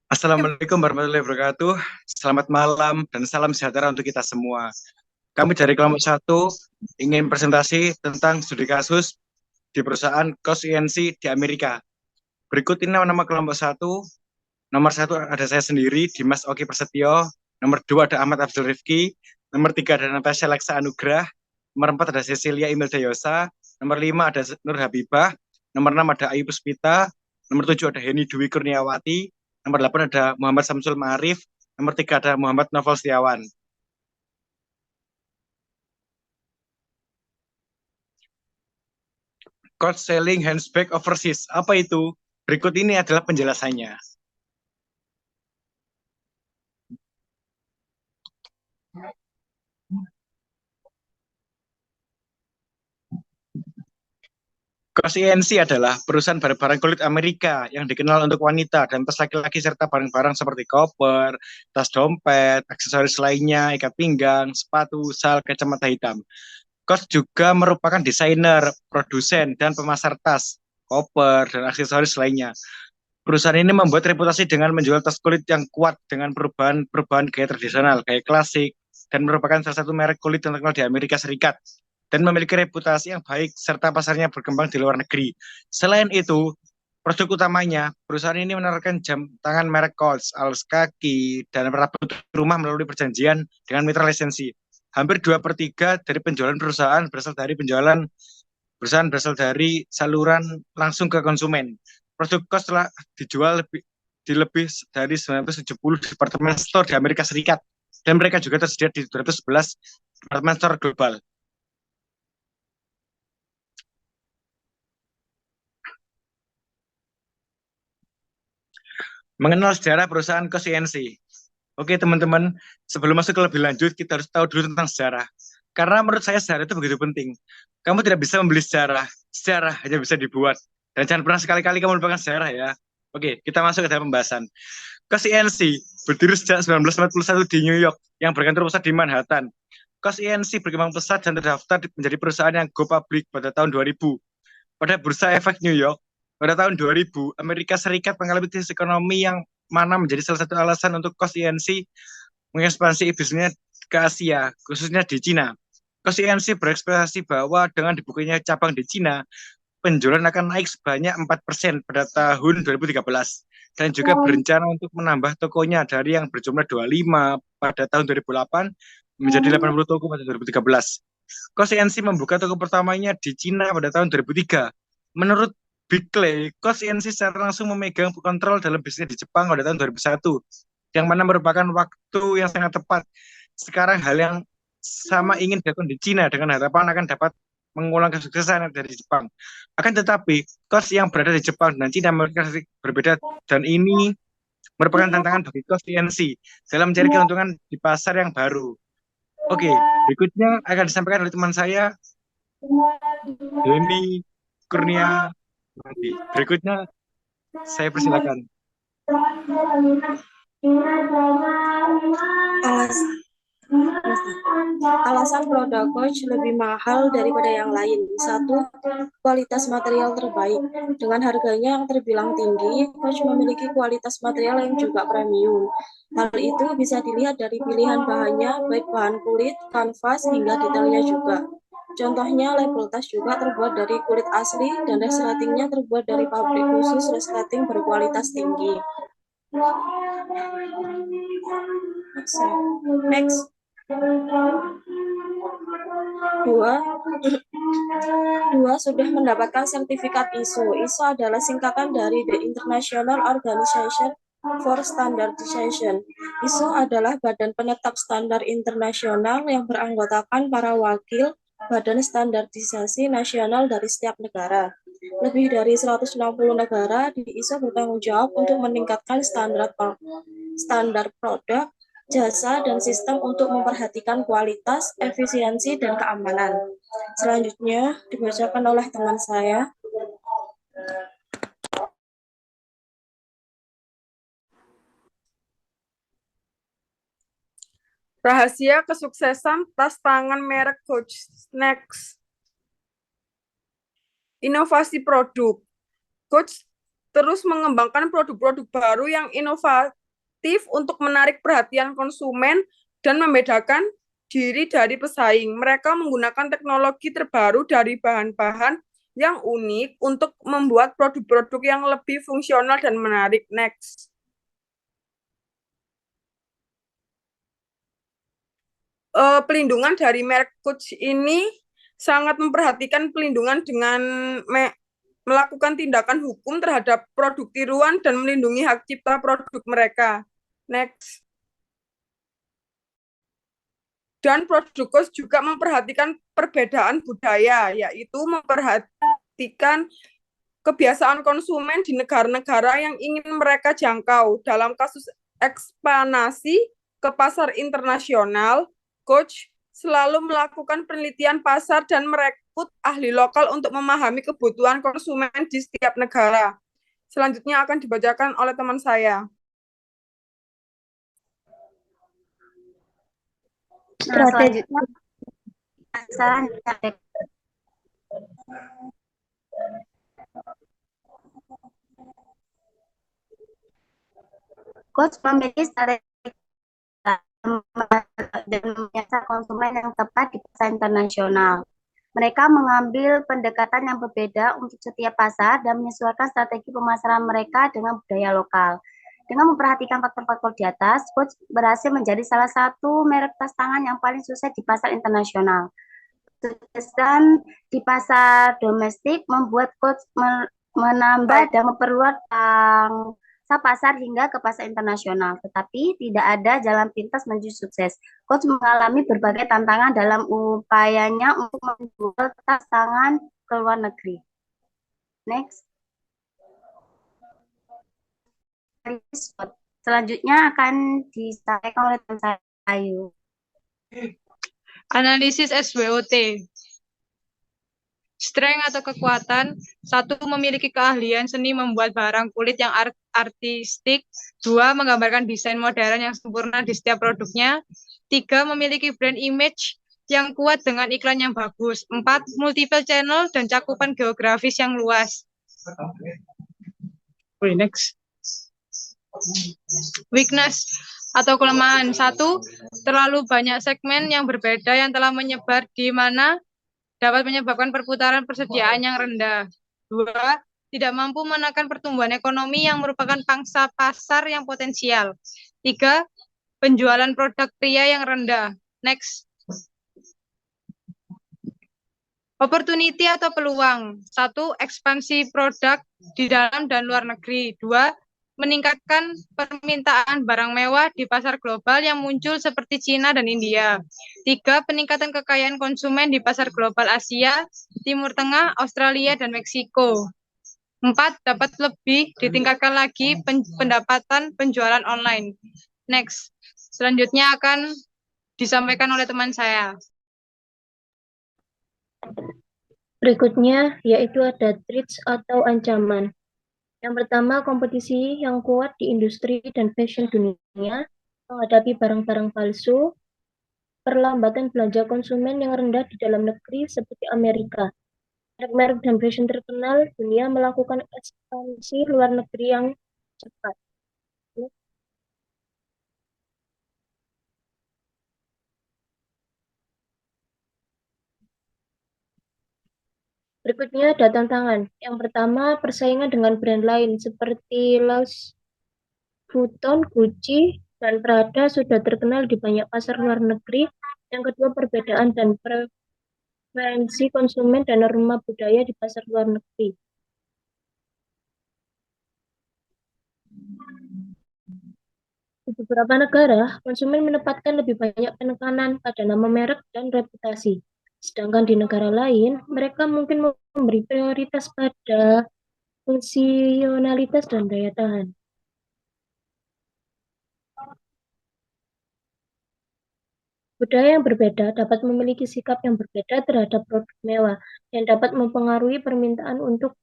Assalamualaikum warahmatullahi wabarakatuh. Selamat malam dan salam sejahtera untuk kita semua. Kami dari kelompok satu ingin presentasi tentang studi kasus di perusahaan Cost INC di Amerika. Berikut ini nama kelompok satu. Nomor satu ada saya sendiri, Dimas Oki Prasetyo. Nomor dua ada Ahmad Abdul Rifki. Nomor tiga ada Natasha Laksa Anugrah. Nomor empat ada Cecilia Imelda Yosa. Nomor lima ada Nur Habibah. Nomor enam ada Ayu Puspita. Nomor tujuh ada Heni Dwi Kurniawati. Nomor 8 ada Muhammad Samsul Ma'arif. Nomor 3 ada Muhammad Novel Setiawan. Cost selling handbag overseas. Apa itu? Berikut ini adalah penjelasannya. Cost INC adalah perusahaan barang-barang kulit Amerika yang dikenal untuk wanita dan tas laki-laki serta barang-barang seperti koper, tas dompet, aksesoris lainnya, ikat pinggang, sepatu, sal, kacamata hitam. Cost juga merupakan desainer, produsen, dan pemasar tas, koper, dan aksesoris lainnya. Perusahaan ini membuat reputasi dengan menjual tas kulit yang kuat dengan perubahan-perubahan gaya tradisional, gaya klasik, dan merupakan salah satu merek kulit yang terkenal di Amerika Serikat dan memiliki reputasi yang baik serta pasarnya berkembang di luar negeri. Selain itu, produk utamanya, perusahaan ini menawarkan jam tangan merek Coach, alas kaki, dan perabot rumah melalui perjanjian dengan mitra lisensi. Hampir 2/3 dari penjualan perusahaan berasal dari saluran langsung ke konsumen. Produk Kos telah dijual di lebih dari 970 department store di Amerika Serikat dan mereka juga tersedia di 211 department store global. Mengenal sejarah perusahaan Kos INC. Oke teman-teman, sebelum masuk ke lebih lanjut, kita harus tahu dulu tentang sejarah. Karena menurut saya sejarah itu begitu penting. Kamu tidak bisa membeli sejarah, sejarah hanya bisa dibuat. Dan jangan pernah sekali-kali kamu melupakan sejarah ya. Oke, kita masuk ke dalam pembahasan. Kos INC berdiri sejak 1941 di New York yang berkantor pusat di Manhattan. Kos INC berkembang pesat dan terdaftar menjadi perusahaan yang go public pada tahun 2000. Pada Bursa Efek New York, pada tahun 2000, Amerika Serikat mengalami krisis ekonomi yang mana menjadi salah satu alasan untuk Kos INC mengekspansi bisnisnya ke Asia, khususnya di Cina. Kos INC berekspektasi bahwa dengan dibukanya cabang di Cina, penjualan akan naik sebanyak 4% pada tahun 2013 dan juga berencana untuk menambah tokonya dari yang berjumlah 25 pada tahun 2008 menjadi 80 toko pada 2013. COSINC membuka toko pertamanya di Cina pada tahun 2003. Menurut Big Clay, COSINC secara langsung memegang kontrol dalam bisnis di Jepang pada tahun 2001, yang mana merupakan waktu yang sangat tepat. Sekarang hal yang sama ingin dilakukan di Cina dengan harapan akan dapat mengulang kesuksesan dari Jepang. Akan tetapi, kos yang berada di Jepang dan Cina mereka berbeda dan ini merupakan tantangan bagi kos TNC dalam mencari keuntungan di pasar yang baru. Oke, berikutnya akan disampaikan oleh teman saya, Denny Kurnia. Berikutnya saya persilakan. Alas, alasan produk Coach lebih mahal daripada yang lain. Satu, kualitas material terbaik. Dengan harganya yang terbilang tinggi, Coach memiliki kualitas material yang juga premium. Hal itu bisa dilihat dari pilihan bahannya, baik bahan kulit, kanvas, hingga detailnya juga. Contohnya, label tas juga terbuat dari kulit asli dan resletingnya terbuat dari pabrik khusus resleting berkualitas tinggi. Next. Dua sudah mendapatkan sertifikat ISO. ISO adalah singkatan dari The International Organization for Standardization. ISO adalah badan penetap standar internasional yang beranggotakan para wakil badan standarisasi nasional dari setiap negara. Lebih dari 160 negara di ISO bertanggung jawab untuk meningkatkan standar produk, jasa, dan sistem untuk memperhatikan kualitas, efisiensi, dan keamanan. Selanjutnya dibacakan oleh teman saya. Rahasia kesuksesan tas tangan merek Coach. Next. Inovasi produk. Coach terus mengembangkan produk-produk baru yang inovatif untuk menarik perhatian konsumen dan membedakan diri dari pesaing. Mereka menggunakan teknologi terbaru dari bahan-bahan yang unik untuk membuat produk-produk yang lebih fungsional dan menarik. Next. Pelindungan dari merek Coach ini sangat memperhatikan pelindungan dengan melakukan tindakan hukum terhadap produk tiruan dan melindungi hak cipta produk mereka. Next. Dan produk Coach juga memperhatikan perbedaan budaya, yaitu memperhatikan kebiasaan konsumen di negara-negara yang ingin mereka jangkau. Dalam kasus ekspansi ke pasar internasional, Coach selalu melakukan penelitian pasar dan merekrut ahli lokal untuk memahami kebutuhan konsumen di setiap negara. Selanjutnya akan dibacakan oleh teman saya. Selanjutnya saran Coach memiliki strategi dan menyasar konsumen yang tepat di pasar internasional. Mereka mengambil pendekatan yang berbeda untuk setiap pasar dan menyesuaikan strategi pemasaran mereka dengan budaya lokal. Dengan memperhatikan faktor-faktor di atas, Coach berhasil menjadi salah satu merek tas tangan yang paling sukses di pasar internasional. Dan di pasar domestik membuat Coach menambah dan memperluas pasar hingga ke pasar internasional, tetapi tidak ada jalan pintas menuju sukses. Coach mengalami berbagai tantangan dalam upayanya untuk menjual tas tangan ke luar negeri. Next. Selanjutnya akan disampaikan oleh teman saya, Ayu. Analisis SWOT. Strength atau kekuatan. 1. Memiliki keahlian seni membuat barang kulit yang artistik. 2. Menggambarkan desain modern yang sempurna di setiap produknya. 3. Memiliki brand image yang kuat dengan iklan yang bagus. 4. Multiple channel dan cakupan geografis yang luas. Next. Weakness atau kelemahan. 1. Terlalu banyak segmen yang berbeda yang telah menyebar di mana dapat menyebabkan perputaran persediaan yang rendah. 2. Tidak mampu menekan pertumbuhan ekonomi yang merupakan pangsa pasar yang potensial. 3. Penjualan produk pria yang rendah. Next. Opportunity atau peluang. 1. Ekspansi produk di dalam dan luar negeri. 2. Meningkatkan permintaan barang mewah di pasar global yang muncul seperti Cina dan India. 3. Peningkatan kekayaan konsumen di pasar global Asia, Timur Tengah, Australia, dan Meksiko. 4. Dapat lebih ditingkatkan lagi pendapatan penjualan online. Next. Selanjutnya akan disampaikan oleh teman saya. Berikutnya yaitu ada threats atau ancaman. Yang pertama, kompetisi yang kuat di industri dan fashion dunia menghadapi barang-barang palsu, perlambatan belanja konsumen yang rendah di dalam negeri seperti Amerika. Merek-merek dan fashion terkenal dunia melakukan ekspansi luar negeri yang cepat. Berikutnya ada tantangan. Yang pertama, persaingan dengan brand lain seperti Louis Vuitton, Gucci, dan Prada sudah terkenal di banyak pasar luar negeri. Yang kedua, perbedaan dan preferensi konsumen dan norma budaya di pasar luar negeri. Di beberapa negara, konsumen menempatkan lebih banyak penekanan pada nama merek dan reputasi. Sedangkan di negara lain, mereka mungkin memberi prioritas pada fungsionalitas dan daya tahan. Budaya yang berbeda dapat memiliki sikap yang berbeda terhadap produk mewah dan dapat mempengaruhi permintaan untuk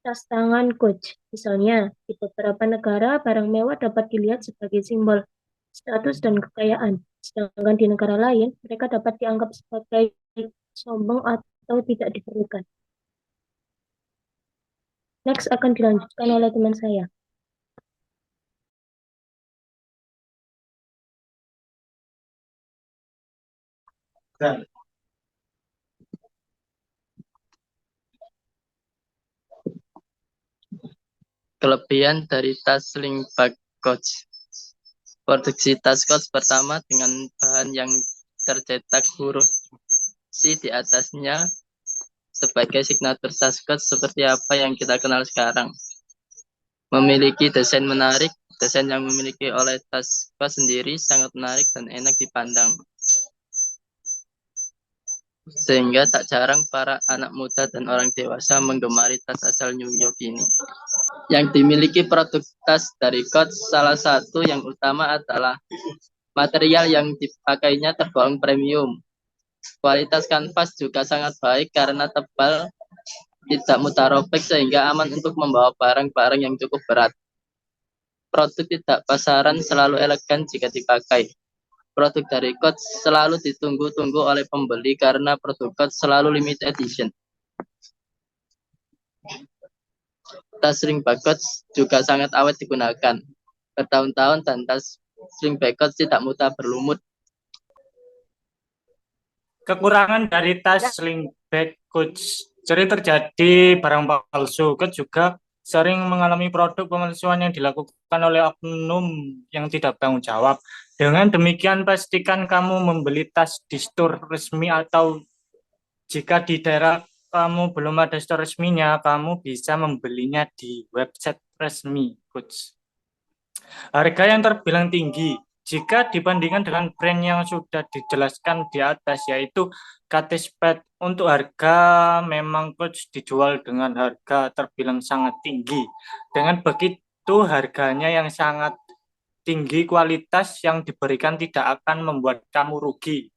tas tangan Coach. Misalnya, di beberapa negara, barang mewah dapat dilihat sebagai simbol status dan kekayaan. Sedangkan di negara lain, mereka dapat dianggap sebagai sombong atau tidak diperlukan. Next akan dilanjutkan oleh teman saya. Nah, Kelebihan dari tas sling bag coach. Produksi tas coach pertama dengan bahan yang tercetak huruf C di atasnya sebagai signatur tas coach seperti apa yang kita kenal sekarang. Memiliki desain menarik, desain yang memiliki oleh tas coach sendiri sangat menarik dan enak dipandang. Sehingga tak jarang para anak muda dan orang dewasa menggemari tas asal New York ini. Yang dimiliki produk tas dari Coach salah satu yang utama adalah material yang dipakainya tergolong premium. Kualitas kanvas juga sangat baik karena tebal, tidak mudah robek sehingga aman untuk membawa barang-barang yang cukup berat. Produk tidak pasaran selalu elegan jika dipakai. Produk dari Coach selalu ditunggu-tunggu oleh pembeli karena produk Coach selalu limited edition. Tas sling bag Coach juga sangat awet digunakan bertahun-tahun dan tas sling bag Coach tidak mudah berlumut. Kekurangan dari tas sling bag Coach sering terjadi barang palsu. Coach juga sering mengalami produk pemalsuan yang dilakukan oleh oknum yang tidak bertanggung jawab. Dengan demikian, pastikan kamu membeli tas di store resmi atau jika di daerah kamu belum ada store resminya, kamu bisa membelinya di website resmi Coach. Harga yang terbilang tinggi jika dibandingkan dengan brand yang sudah dijelaskan di atas, yaitu Kate Spade. Untuk harga memang Coach dijual dengan harga terbilang sangat tinggi. Dengan begitu harganya yang sangat tinggi, kualitas yang diberikan tidak akan membuat kamu rugi.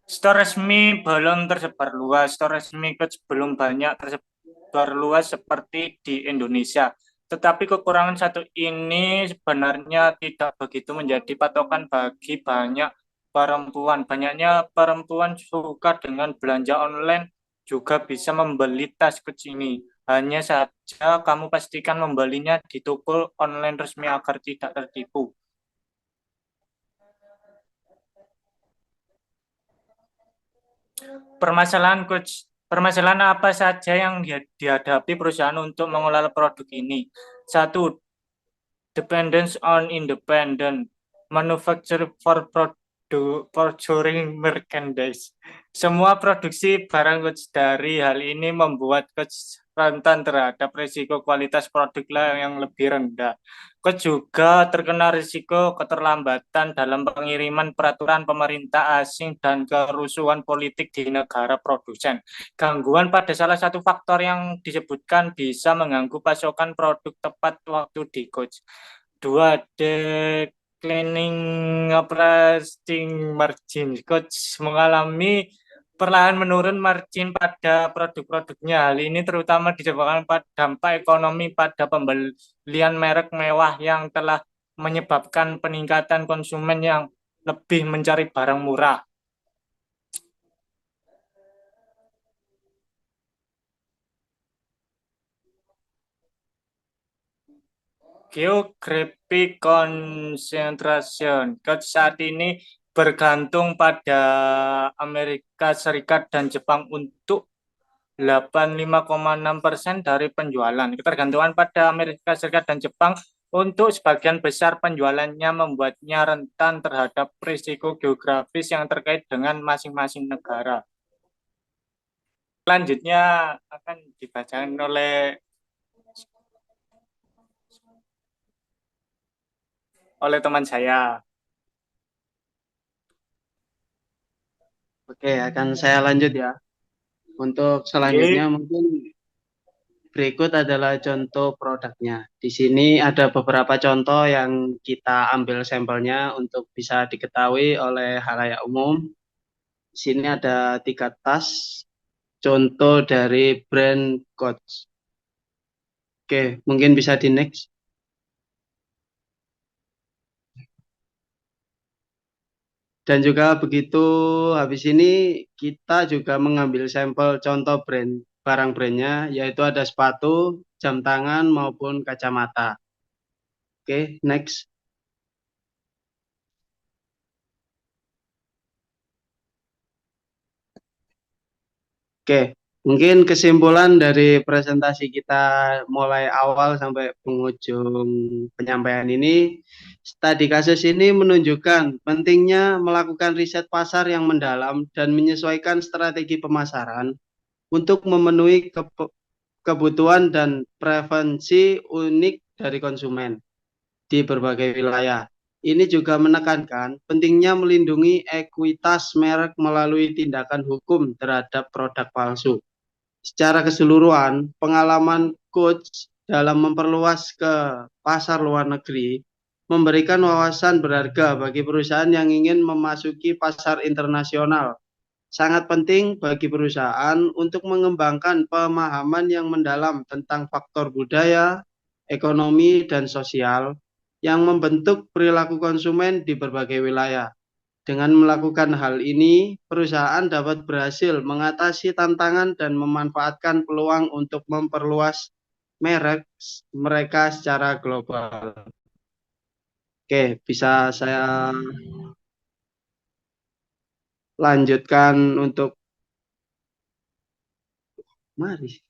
Store resmi belum tersebar luas. Store resmi Coach belum banyak tersebar luas seperti di Indonesia. Tetapi kekurangan satu ini sebenarnya tidak begitu menjadi patokan bagi banyak perempuan. Banyaknya perempuan suka dengan belanja online juga bisa membeli tas Coach ini. Hanya saja kamu pastikan membelinya di toko online resmi agar tidak tertipu. Permasalahan apa saja yang dihadapi perusahaan untuk mengelola produk ini? Satu, dependence on independent manufacturer for procuring merchandise. Semua produksi barang Coach dari hal ini membuat Coach rentan terhadap risiko kualitas produk yang lebih rendah. Coach juga terkena risiko keterlambatan dalam pengiriman peraturan pemerintah asing dan kerusuhan politik di negara produsen. Gangguan pada salah satu faktor yang disebutkan bisa mengganggu pasokan produk tepat waktu di Coach. Dua, declining operating margin. Coach mengalami perlahan menurun margin pada produk-produknya. Hal ini terutama disebabkan pada dampak ekonomi pada pembelian merek mewah yang telah menyebabkan peningkatan konsumen yang lebih mencari barang murah. Geographic concentration. Coach saat ini bergantung pada Amerika Serikat dan Jepang untuk 85,6% dari penjualan. Ketergantungan pada Amerika Serikat dan Jepang untuk sebagian besar penjualannya membuatnya rentan terhadap risiko geografis yang terkait dengan masing-masing negara. Selanjutnya akan dibacakan oleh teman saya. Oke, akan saya lanjut ya. Untuk selanjutnya mungkin berikut adalah contoh produknya. Di sini ada beberapa contoh yang kita ambil sampelnya untuk bisa diketahui oleh halayak umum. Di sini ada 3 tas contoh dari brand Coach. Oke, mungkin bisa di next. Dan juga begitu habis ini kita juga mengambil sampel contoh barang brandnya, yaitu ada sepatu, jam tangan maupun kacamata. Oke, next. Oke, mungkin kesimpulan dari presentasi kita mulai awal sampai penghujung penyampaian ini, studi kasus ini menunjukkan pentingnya melakukan riset pasar yang mendalam dan menyesuaikan strategi pemasaran untuk memenuhi kebutuhan dan preferensi unik dari konsumen di berbagai wilayah. Ini juga menekankan pentingnya melindungi ekuitas merek melalui tindakan hukum terhadap produk palsu. Secara keseluruhan, pengalaman Coach dalam memperluas ke pasar luar negeri memberikan wawasan berharga bagi perusahaan yang ingin memasuki pasar internasional. Sangat penting bagi perusahaan untuk mengembangkan pemahaman yang mendalam tentang faktor budaya, ekonomi, dan sosial yang membentuk perilaku konsumen di berbagai wilayah. Dengan melakukan hal ini, perusahaan dapat berhasil mengatasi tantangan dan memanfaatkan peluang untuk memperluas merek mereka secara global. Oke, bisa saya lanjutkan untuk mari.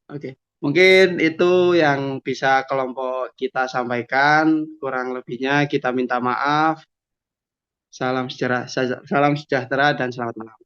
Oke. Mungkin itu yang bisa kelompok kita sampaikan. Kurang lebihnya kita minta maaf. Salam sejahtera dan selamat malam.